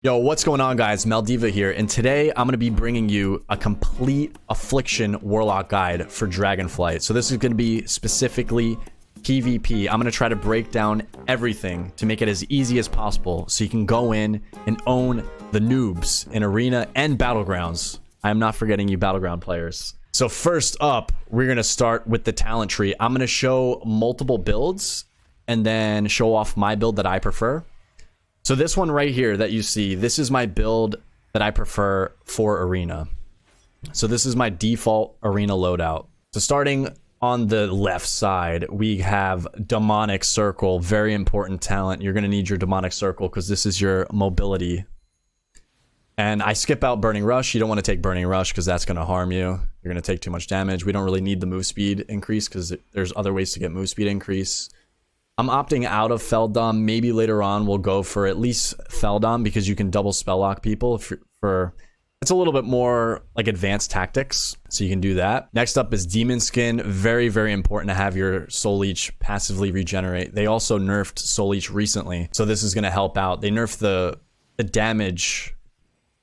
Yo, what's going on, guys? Maldiva here, and today I'm going to be bringing you a complete Affliction Warlock guide for Dragonflight. So this is going to be specifically PvP. I'm going to try to break down everything to make it as easy as possible so you can go in and own the noobs in Arena and Battlegrounds. I am not forgetting you Battleground players. So first up, we're going to start with the talent tree. I'm going to show multiple builds and then show off my build that I prefer. So this one right here that you see, this is my build that I prefer for Arena. So this is my default Arena loadout. So starting on the left side, we have Demonic Circle, very important talent. You're going to need your Demonic Circle because this is your mobility. And I skip out Burning Rush. You don't want to take Burning Rush because that's going to harm you. You're going to take too much damage. We don't really need the move speed increase because there's other ways to get move speed increase. I'm opting out of Feldom. Maybe later on we'll go for at least Feldom because you can double spell lock people it's a little bit more like advanced tactics, so you can do that. Next up is Demon Skin. Very, very important to have your Soul Leech passively regenerate. They also nerfed Soul Leech recently, so this is going to help out. They nerfed the damage.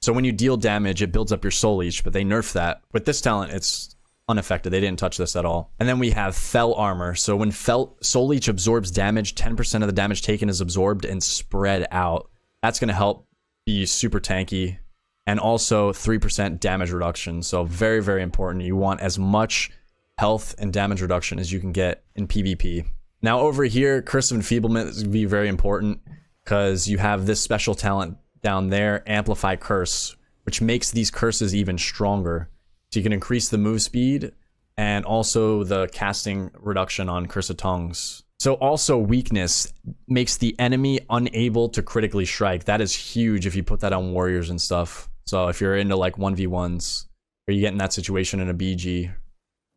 So when you deal damage, it builds up your Soul Leech, but they nerfed that. With this talent, it's unaffected. They didn't touch this at all. And then we have Fell Armor. So when Soul Leech absorbs damage, 10% of the damage taken is absorbed and spread out. That's going to help be super tanky. And also 3% damage reduction. So very, very important. You want as much health and damage reduction as you can get in PvP. Now over here, Curse of Enfeeblement is going to be very important because you have this special talent down there, Amplify Curse, which makes these curses even stronger. So you can increase the move speed and also the casting reduction on Curse of Tongues. So also weakness makes the enemy unable to critically strike. That is huge if you put that on warriors and stuff. So if you're into like 1v1s or you get in that situation in a BG,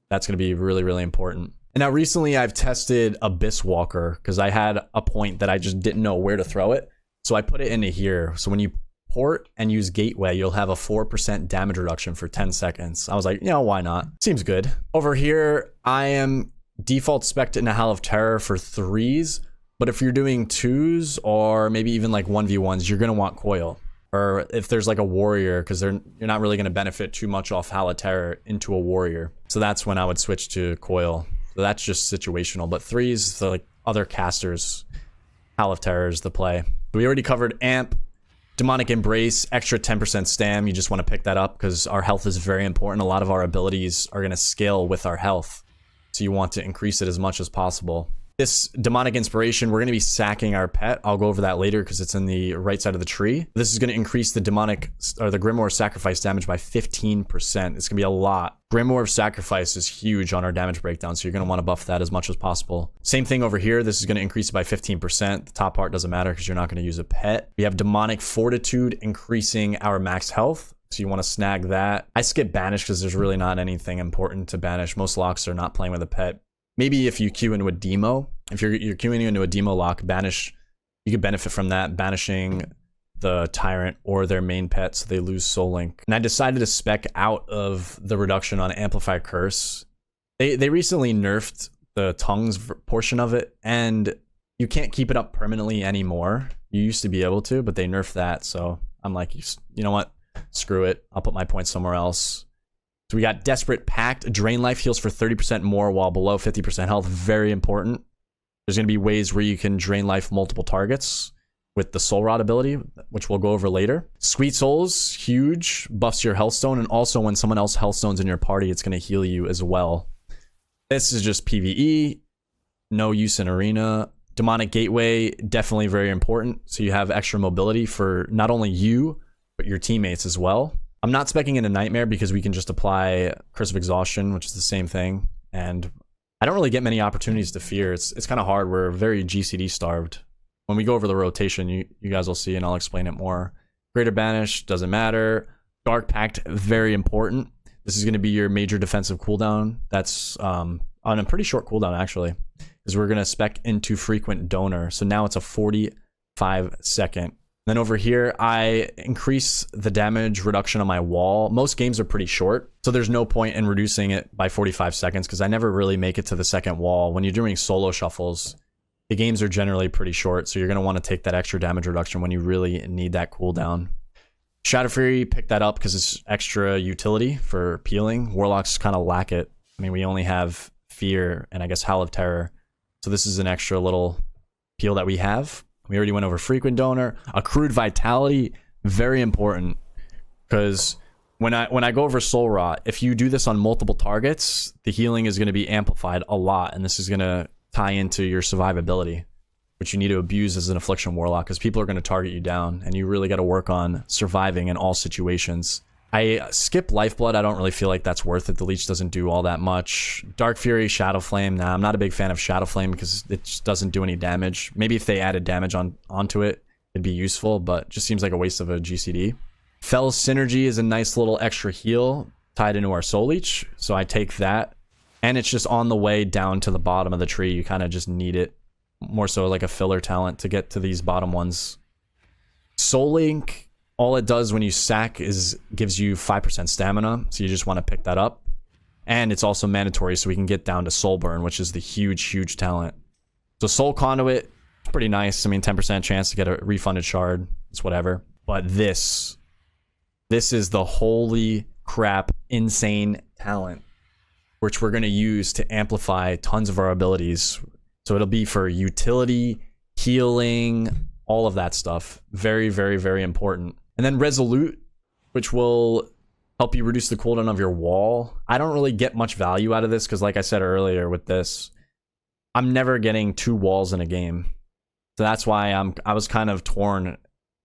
that's going to be really, really important. And now recently I've tested Abyss Walker because I had a point that I just didn't know where to throw it. So I put it into here. So when you port and use Gateway, you'll have a 4% damage reduction for 10 seconds. I was like, why not? Seems good. Over here, I am default spec'd in a Howl of Terror for 3s, but if you're doing 2s or maybe even like 1v1s, you're going to want Coil. Or if there's like a warrior, because you're not really going to benefit too much off Howl of Terror into a warrior. So that's when I would switch to Coil. So that's just situational, but 3s, the like other casters, Howl of Terror is the play. We already covered Amp. Demonic Embrace, extra 10% stam. You just want to pick that up because our health is very important. A lot of our abilities are going to scale with our health. So you want to increase it as much as possible. This Demonic Inspiration, we're going to be sacking our pet. I'll go over that later because it's in the right side of the tree. This is going to increase the Demonic or the Grimoire Sacrifice damage by 15%. It's going to be a lot. Grimoire Sacrifice is huge on our damage breakdown, so you're going to want to buff that as much as possible. Same thing over here. This is going to increase it by 15%. The top part doesn't matter because you're not going to use a pet. We have Demonic Fortitude increasing our max health. So you want to snag that. I skip Banish because there's really not anything important to banish. Most locks are not playing with a pet. Maybe if you queue into a demo, if you're queuing into a demo lock, Banish, you could benefit from that, banishing the Tyrant or their main pet so they lose Soul Link. And I decided to spec out of the reduction on Amplify Curse. They recently nerfed the Tongues portion of it, and you can't keep it up permanently anymore. You used to be able to, but they nerfed that, so I'm like, you know what? Screw it. I'll put my points somewhere else. So we got Desperate Pact. Drain life heals for 30% more while below 50% health. Very important. There's going to be ways where you can drain life multiple targets with the Soul Rod ability, which we'll go over later. Sweet Souls, huge. Buffs your Healthstone, and also when someone else Healthstone's in your party, it's going to heal you as well. This is just PvE. No use in Arena. Demonic Gateway, definitely very important. So you have extra mobility for not only you, but your teammates as well. I'm not speccing in a Nightmare because we can just apply Curse of Exhaustion, which is the same thing. And I don't really get many opportunities to fear. It's kind of hard. We're very GCD starved. When we go over the rotation, you guys will see and I'll explain it more. Greater Banish, doesn't matter. Dark Pact, very important. This is going to be your major defensive cooldown. That's on a pretty short cooldown actually, because we're going to spec into Frequent Donor. So now it's a 45-second. Then over here, I increase the damage reduction on my wall. Most games are pretty short, so there's no point in reducing it by 45 seconds because I never really make it to the second wall. When you're doing solo shuffles, the games are generally pretty short, so you're going to want to take that extra damage reduction when you really need that cooldown. Shadow Fury, pick that up because it's extra utility for peeling. Warlocks kind of lack it. I mean, we only have Fear and I guess Howl of Terror. So this is an extra little peel that we have. We already went over Frequent Donor. Accrued Vitality, very important. Because when I go over Soul Rot, if you do this on multiple targets, the healing is going to be amplified a lot. And this is going to tie into your survivability, which you need to abuse as an Affliction Warlock because people are going to target you down and you really got to work on surviving in all situations. I skip Lifeblood. I don't really feel like that's worth it. The leech doesn't do all that much. Dark Fury, Shadow Flame. Nah, I'm not a big fan of Shadow Flame because it just doesn't do any damage. Maybe if they added damage onto it, it'd be useful, but just seems like a waste of a GCD. Fell's Synergy is a nice little extra heal tied into our Soul Leech, so I take that. And it's just on the way down to the bottom of the tree. You kind of just need it. More so like a filler talent to get to these bottom ones. Soul Link, all it does when you sack is gives you 5% stamina. So you just want to pick that up. And it's also mandatory so we can get down to Soulburn, which is the huge talent. So Soul Conduit, pretty nice. I mean, 10% chance to get a refunded shard. It's whatever. But this is the holy crap insane talent, which we're going to use to amplify tons of our abilities. So it'll be for utility, healing, all of that stuff. Very important. And then Resolute, which will help you reduce the cooldown of your wall. I don't really get much value out of this because like I said earlier with this, I'm never getting 2 walls in a game. So that's why I was kind of torn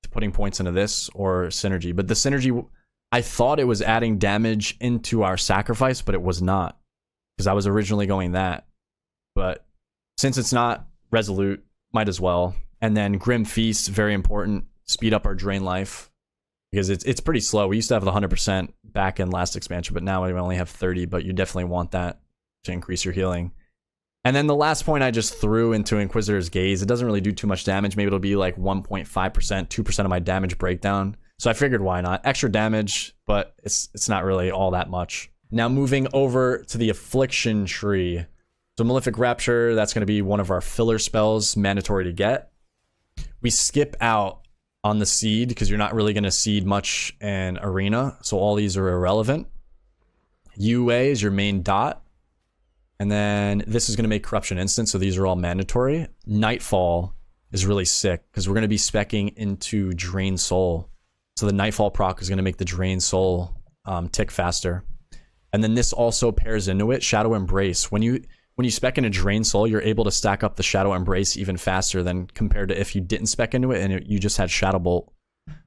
to putting points into this or Synergy. But the Synergy, I thought it was adding damage into our sacrifice, but it was not. Because I was originally going that. But since it's not Resolute, might as well. And then Grim Feast, very important. Speed up our drain life. Because it's pretty slow. We used to have the 100% back in last expansion, but now we only have 30, but you definitely want that to increase your healing. And then the last point I just threw into Inquisitor's Gaze, it doesn't really do too much damage. Maybe it'll be like 1.5%, 2% of my damage breakdown. So I figured why not? Extra damage, but it's not really all that much. Now moving over to the Affliction tree. So Malefic Rapture, that's going to be one of our filler spells, mandatory to get. We skip out on the seed because you're not really going to seed much in Arena. So all these are irrelevant. UA is your main dot. And then this is going to make Corruption instant. So these are all mandatory. Nightfall is really sick because we're going to be speccing into Drain Soul. So the Nightfall proc is going to make the Drain Soul tick faster. And then this also pairs into it, Shadow Embrace. When you spec into Drain Soul, you're able to stack up the Shadow Embrace even faster than compared to if you didn't spec into it and you just had Shadow Bolt.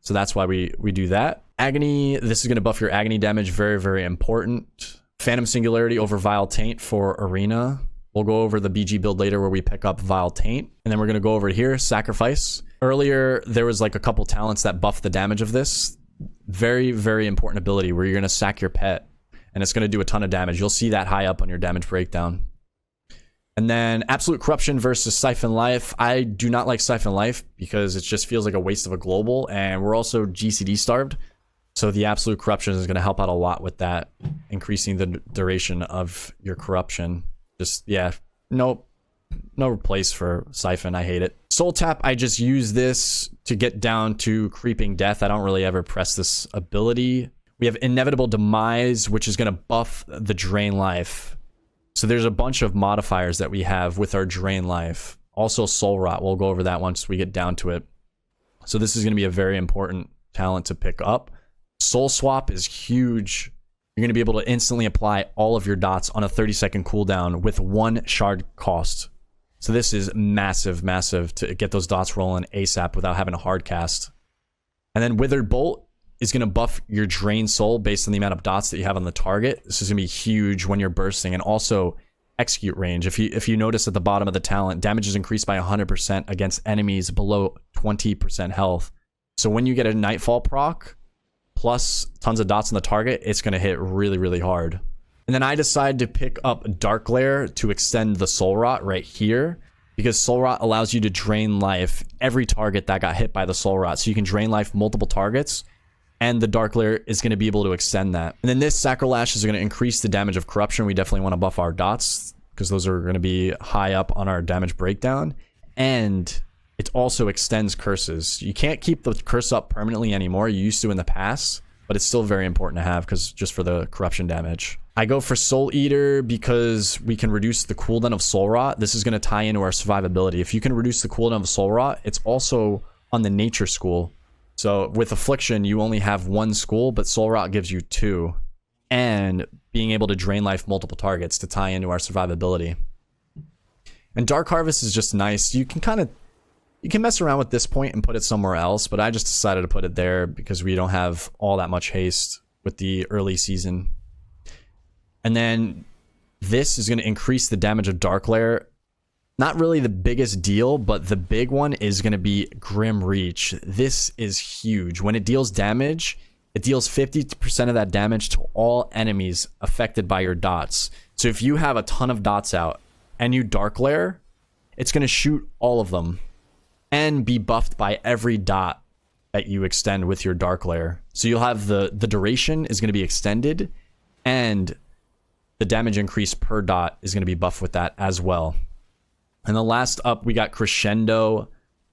So that's why we do that. Agony, this is going to buff your Agony damage, very important. Phantom Singularity over Vile Taint for Arena. We'll go over the BG build later where we pick up Vile Taint. And then we're going to go over here, Sacrifice. Earlier, there was like a couple talents that buff the damage of this. Very important ability where you're going to sack your pet. And it's going to do a ton of damage. You'll see that high up on your damage breakdown. And then Absolute Corruption versus Siphon Life. I do not like Siphon Life because it just feels like a waste of a global. And we're also GCD starved. So the Absolute Corruption is going to help out a lot with that. Increasing the duration of your corruption. Just, yeah, no place for Siphon. I hate it. Soul Tap, I just use this to get down to Creeping Death. I don't really ever press this ability. We have Inevitable Demise, which is going to buff the Drain Life. So there's a bunch of modifiers that we have with our Drain Life. Also Soul Rot. We'll go over that once we get down to it. So this is going to be a very important talent to pick up. Soul Swap is huge. You're going to be able to instantly apply all of your dots on a 30-second cooldown with 1 shard cost. So this is massive to get those dots rolling ASAP without having a hard cast. And then Withered Bolt is going to buff your Drain Soul based on the amount of dots that you have on the target. This is going to be huge when you're bursting. And also Execute range. If you notice at the bottom of the talent, damage is increased by 100% against enemies below 20% health. So when you get a Nightfall proc, plus tons of dots on the target, it's going to hit really hard. And then I decide to pick up Dark Lair to extend the Soul Rot right here, because Soul Rot allows you to drain life every target that got hit by the Soul Rot. So you can drain life multiple targets, and the Dark Lair is going to be able to extend that. And then this Sacrilash is going to increase the damage of Corruption. We definitely want to buff our dots, because those are going to be high up on our damage breakdown. and it also extends curses. You can't keep the curse up permanently anymore. You used to in the past, but it's still very important to have because just for the corruption damage. I go for Soul Eater because we can reduce the cooldown of Soul Rot. This is going to tie into our survivability. If you can reduce the cooldown of Soul Rot, it's also on the nature school. So with Affliction, you only have 1 school, but Soul Rot gives you 2. And being able to drain life multiple targets to tie into our survivability. And Dark Harvest is just nice. You can mess around with this point and put it somewhere else, but I just decided to put it there because we don't have all that much haste with the early season. And then this is going to increase the damage of Dark Lair. Not really the biggest deal, but the big one is going to be Grim Reach. This is huge. When it deals damage, it deals 50% of that damage to all enemies affected by your dots. So if you have a ton of dots out and you Dark Lair, it's going to shoot all of them and be buffed by every dot that you extend with your Dark Lair. So you'll have the duration is going to be extended, and the damage increase per dot is going to be buffed with that as well. And the last up, we got Crescendo.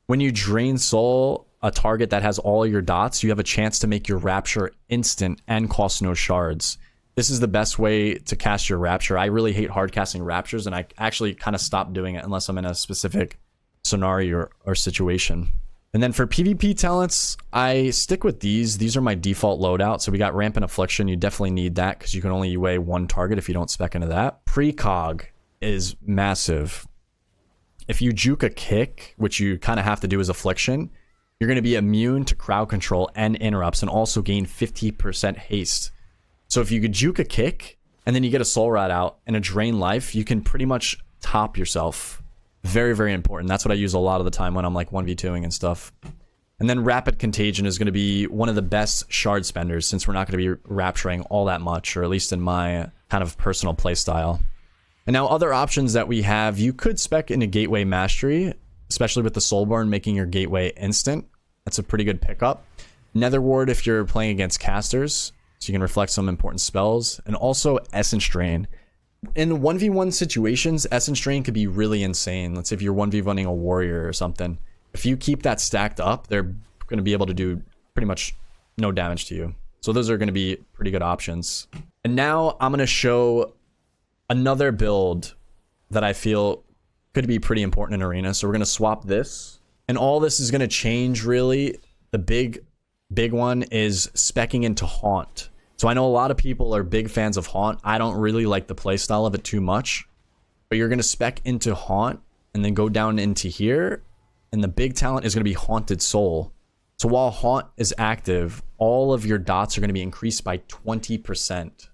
When you drain soul a target that has all your dots, you have a chance to make your Rapture instant and cost no shards. This is the best way to cast your Rapture. I really hate hard casting Raptures, and I actually kind of stopped doing it unless I'm in a specific scenario or situation. And then for PvP talents, I stick with these. These are my default loadout. So we got Rampant Affliction. You definitely need that because you can only UA 1 target if you don't spec into that. Precog is massive. If you juke a kick, which you kind of have to do as Affliction, you're going to be immune to crowd control and interrupts, and also gain 50% haste. So if you could juke a kick and then you get a Soul Rot out and a drain life, you can pretty much top yourself. Very, very important. That's what I use a lot of the time when I'm like 1v2ing and stuff. And then Rapid Contagion is going to be one of the best shard spenders, since we're not going to be rapturing all that much, or at least in my kind of personal play style. And now other options that we have, you could spec into Gateway Mastery, especially with the Soulburn making your Gateway instant. That's a pretty good pickup. Nether Ward if you're playing against casters, so you can reflect some important spells. And also Essence Drain. In 1v1 situations, Essence Drain could be really insane. Let's say if you're 1v1ing a warrior or something. If you keep that stacked up, they're going to be able to do pretty much no damage to you. So those are going to be pretty good options. And now I'm going to show another build that I feel could be pretty important in Arena. So we're going to swap this. And all this is going to change, really. The big one is speccing into Haunt. So I know a lot of people are big fans of Haunt. I don't really like the playstyle of it too much. But you're going to spec into Haunt and then go down into here. And the big talent is going to be Haunted Soul. So while Haunt is active, all of your dots are going to be increased by 20%.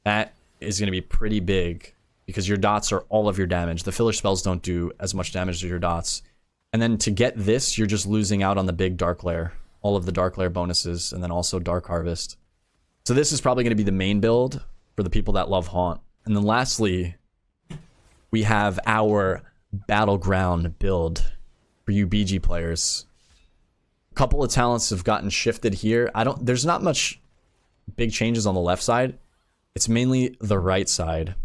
That is going to be pretty big because your dots are all of your damage. The filler spells don't do as much damage as your dots. And then to get this, you're just losing out on the big Dark Lair. All of the Dark Lair bonuses, and then also Dark Harvest. So this is probably going to be the main build for the people that love Haunt. And then lastly, we have our Battleground build for you BG players. A couple of talents have gotten shifted here. There's not much big changes on the left side. It's mainly the right side.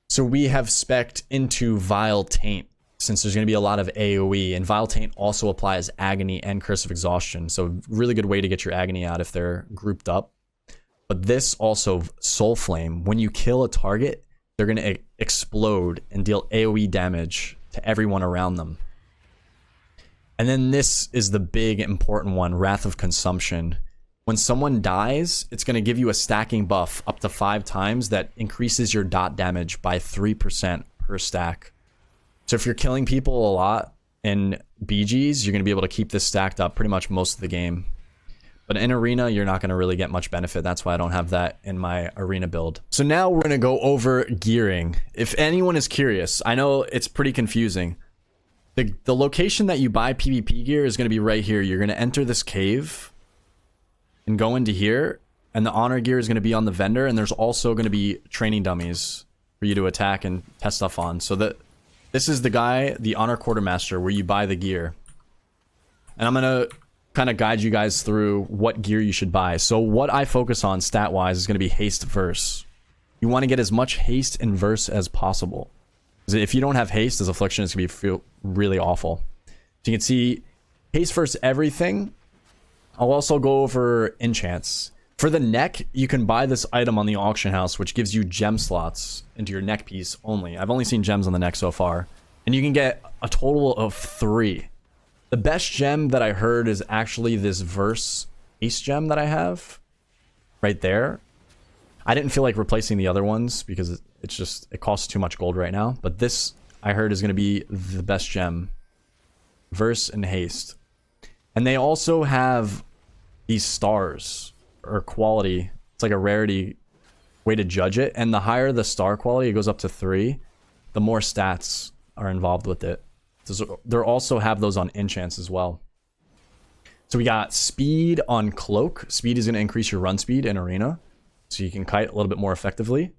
So we have spec'd into Vile Taint, since there's going to be a lot of AoE, and Vile Taint also applies Agony and Curse of Exhaustion. So really good way to get your Agony out if they're grouped up. But this also, Soul Flame, when you kill a target, they're going to explode and deal AoE damage to everyone around them. And then this is the big important one, Wrath of Consumption. When someone dies, it's going to give you a stacking buff up to 5 times that increases your dot damage by 3% per stack. So if you're killing people a lot in BGs, you're going to be able to keep this stacked up pretty much most of the game. But in Arena, you're not going to really get much benefit. That's why I don't have that in my Arena build. So now we're going to go over gearing. If anyone is curious, I know it's pretty confusing. The location that you buy PvP gear is going to be right here. You're going to enter this cave and go into here. And the honor gear is going to be on the vendor. And there's also going to be training dummies for you to attack and test stuff on. So this is the guy, the honor quartermaster, where you buy the gear. And I'm going to kind of guide you guys through what gear you should buy. So what I focus on stat-wise is going to be haste verse. You want to get as much haste and verse as possible. Because if you don't have haste, this affliction is going to feel really awful. So you can see haste versus everything. I'll also go over enchants. For the neck, you can buy this item on the auction house, which gives you gem slots into your neck piece only. I've only seen gems on the neck so far. And you can get a total of 3. The best gem that I heard is actually this verse ace gem that I have right there. I didn't feel like replacing the other ones because it costs too much gold right now. But this I heard is going to be the best gem. Verse and haste. And they also have these stars or quality. It's like a rarity way to judge it. And the higher the star quality, it goes up to 3, the more stats are involved with it. So they also have those on enchants as well. So we got speed on cloak. Speed is going to increase your run speed in arena, so you can kite a little bit more effectively.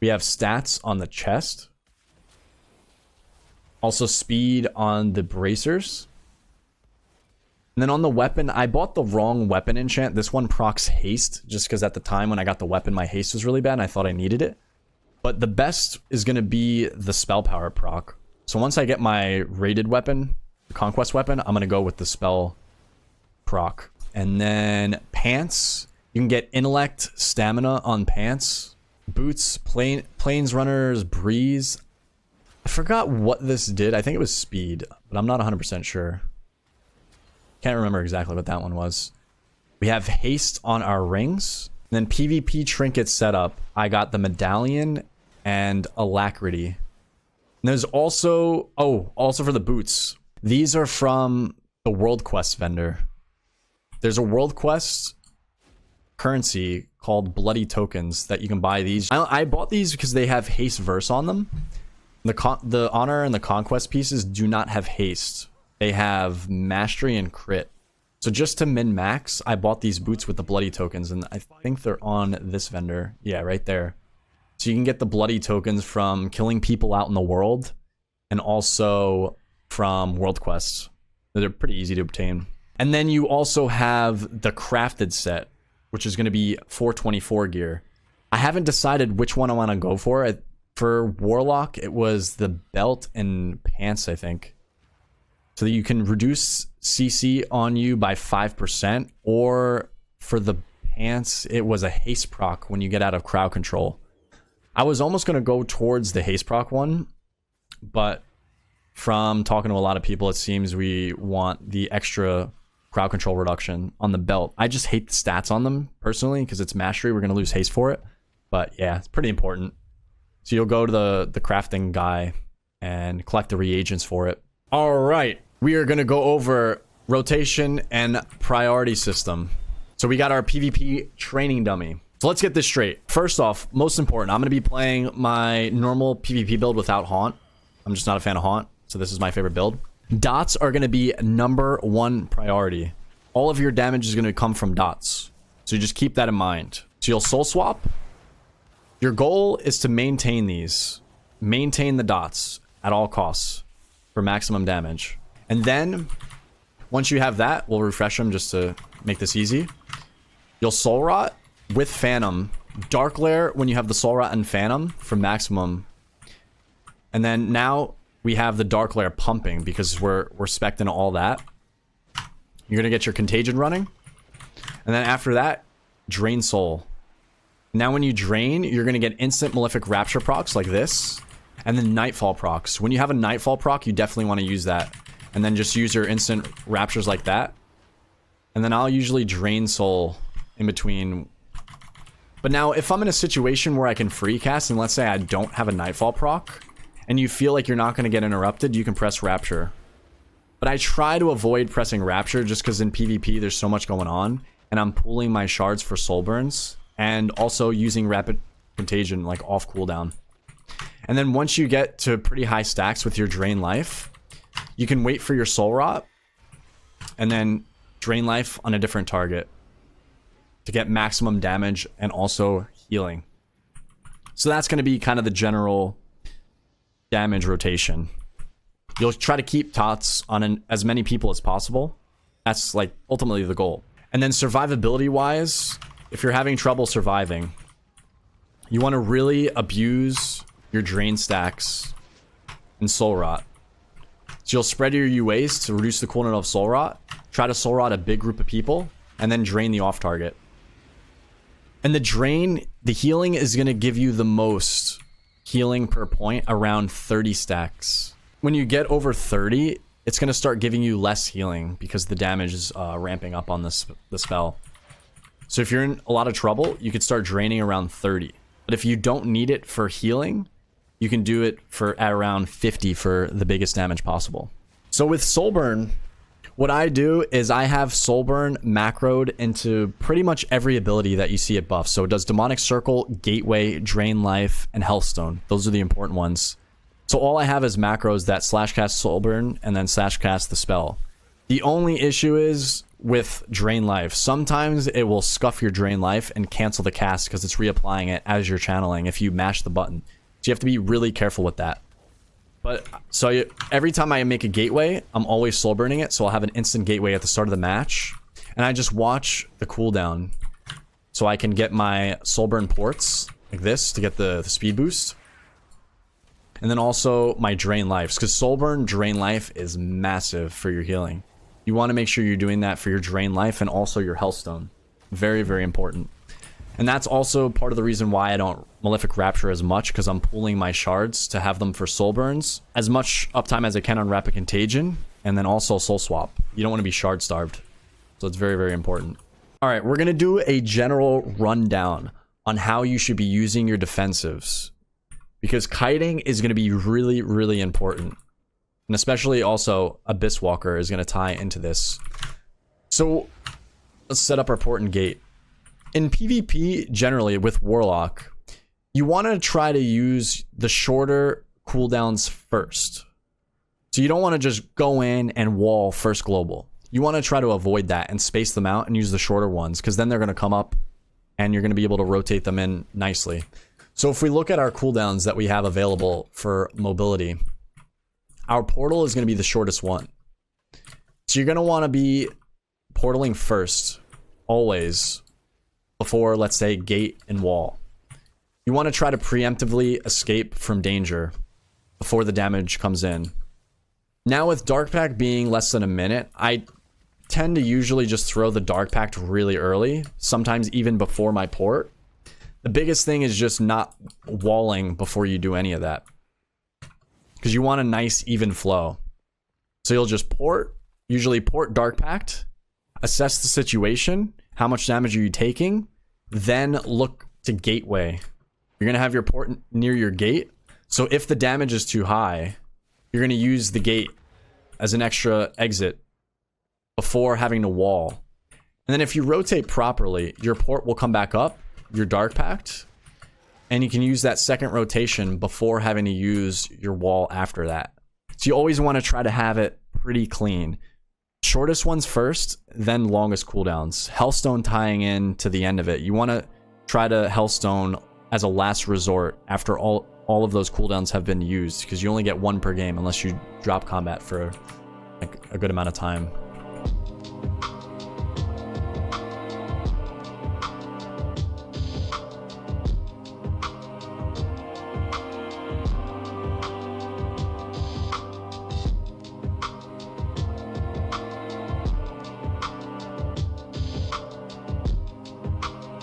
We have stats on the chest. Also speed on the bracers. And then on the weapon, I bought the wrong weapon enchant. This one procs haste, just because at the time when I got the weapon, my haste was really bad and I thought I needed it. But the best is going to be the spell power proc. So once I get my rated weapon, the conquest weapon, I'm going to go with the spell proc. And then pants, you can get intellect, stamina on pants. Boots, plains runners, breeze. I forgot what this did. I think it was speed, but I'm not 100% sure. Can't remember exactly what that one was. We have haste on our rings. And then PvP trinket setup. I got the medallion and alacrity. And there's also, also for the boots. These are from the World Quest vendor. There's a World Quest currency called Bloody Tokens that you can buy these. I bought these because they have haste verse on them. The honor and the conquest pieces do not have haste. They have mastery and crit. So just to min-max, I bought these boots with the Bloody Tokens, and I think they're on this vendor. Yeah, right there. So you can get the Bloody Tokens from killing people out in the world, and also from World Quests. They're pretty easy to obtain. And then you also have the crafted set, which is going to be 424 gear. I haven't decided which one I want to go for. For Warlock, it was the belt and pants, I think. So that you can reduce CC on you by 5%, or for the pants, it was a haste proc when you get out of crowd control. I was almost going to go towards the haste proc one, but from talking to a lot of people, it seems we want the extra crowd control reduction on the belt. I just hate the stats on them personally because it's mastery. We're going to lose haste for it, but yeah, it's pretty important. So you'll go to the crafting guy and collect the reagents for it. All right. We are going to go over rotation and priority system. So we got our PvP training dummy. So let's get this straight. First off, most important, I'm going to be playing my normal PvP build without Haunt. I'm just not a fan of Haunt, so this is my favorite build. Dots are going to be #1 priority. All of your damage is going to come from dots. So you just keep that in mind. So you'll soul swap. Your goal is to maintain these. Maintain the dots at all costs for maximum damage. And then, once you have that, we'll refresh them just to make this easy. You'll Soul Rot with Phantom. Dark Lair when you have the Soul Rot and Phantom for maximum. And then now we have the Dark Lair pumping because we're specting all that. You're going to get your Contagion running. And then after that, Drain Soul. Now when you drain, you're going to get instant Malefic Rapture procs like this. And then Nightfall procs. When you have a Nightfall proc, you definitely want to use that. And then just use your instant raptures like that. And then I'll usually drain soul in between. But now if I'm in a situation where I can free cast, and let's say I don't have a Nightfall proc, and you feel like you're not going to get interrupted, you can press Rapture. But I try to avoid pressing Rapture just because in PvP there's so much going on. And I'm pooling my shards for Soulburns. And also using Rapid Contagion like off cooldown. And then once you get to pretty high stacks with your Drain Life, you can wait for your Soul Rot and then Drain Life on a different target to get maximum damage and also healing. So that's going to be kind of the general damage rotation. You'll try to keep tots on as many people as possible. That's like ultimately the goal. And then survivability wise, if you're having trouble surviving, you want to really abuse your drain stacks and Soul Rot. So you'll spread your UAs to reduce the cooldown of Soul Rot, try to Soul Rot a big group of people, and then drain the off target. And the healing is going to give you the most healing per point, around 30 stacks. When you get over 30, it's going to start giving you less healing because the damage is ramping up on the spell. So if you're in a lot of trouble, you could start draining around 30. But if you don't need it for healing, you can do it at around 50 for the biggest damage possible. So with Soulburn, what I do is I have Soulburn macroed into pretty much every ability that you see it buff. So it does Demonic Circle, Gateway, Drain Life, and Healthstone. Those are the important ones. So all I have is macros that slash cast Soulburn and then slash cast the spell. The only issue is with Drain Life. Sometimes it will scuff your Drain Life and cancel the cast because it's reapplying it as you're channeling if you mash the button. So you have to be really careful with that. But so every time I make a gateway, I'm always soul burning it. So I'll have an instant gateway at the start of the match. And I just watch the cooldown. So I can get my soul burn ports like this to get the speed boost. And then also my drain lives. Because soul burn, drain life is massive for your healing. You want to make sure you're doing that for your drain life and also your healthstone. Very, very important. And that's also part of the reason why I don't Malefic Rapture as much, because I'm pooling my shards to have them for soul burns. As much uptime as I can on Rapid Contagion, and then also soul swap. You don't want to be shard starved. So it's very, very important. All right, we're going to do a general rundown on how you should be using your defensives. Because kiting is going to be really, really important. And especially also Abyss Walker is going to tie into this. So let's set up our port and gate. In PvP, generally, with Warlock, you want to try to use the shorter cooldowns first. So you don't want to just go in and wall first global. You want to try to avoid that and space them out and use the shorter ones, because then they're going to come up and you're going to be able to rotate them in nicely. So if we look at our cooldowns that we have available for mobility, our portal is going to be the shortest one. So you're going to want to be portaling first, always, before, let's say, gate and wall. You want to try to preemptively escape from danger before the damage comes in. Now with Dark Pact being less than a minute, I tend to usually just throw the Dark Pact really early, sometimes even before my port. The biggest thing is just not walling before you do any of that, because you want a nice even flow. So you'll just port, usually port Dark Pact, assess the situation, how much damage are you taking, then look to gateway. You're going to have your port near your gate. So if the damage is too high, you're going to use the gate as an extra exit before having to wall. And then if you rotate properly, your port will come back up, your Dark Pact, and you can use that second rotation before having to use your wall after that. So you always want to try to have it pretty clean. Shortest ones first, then longest cooldowns. Hellstone tying in to the end of it. You want to try to Hellstone as a last resort after all of those cooldowns have been used, because you only get one per game unless you drop combat for like a good amount of time.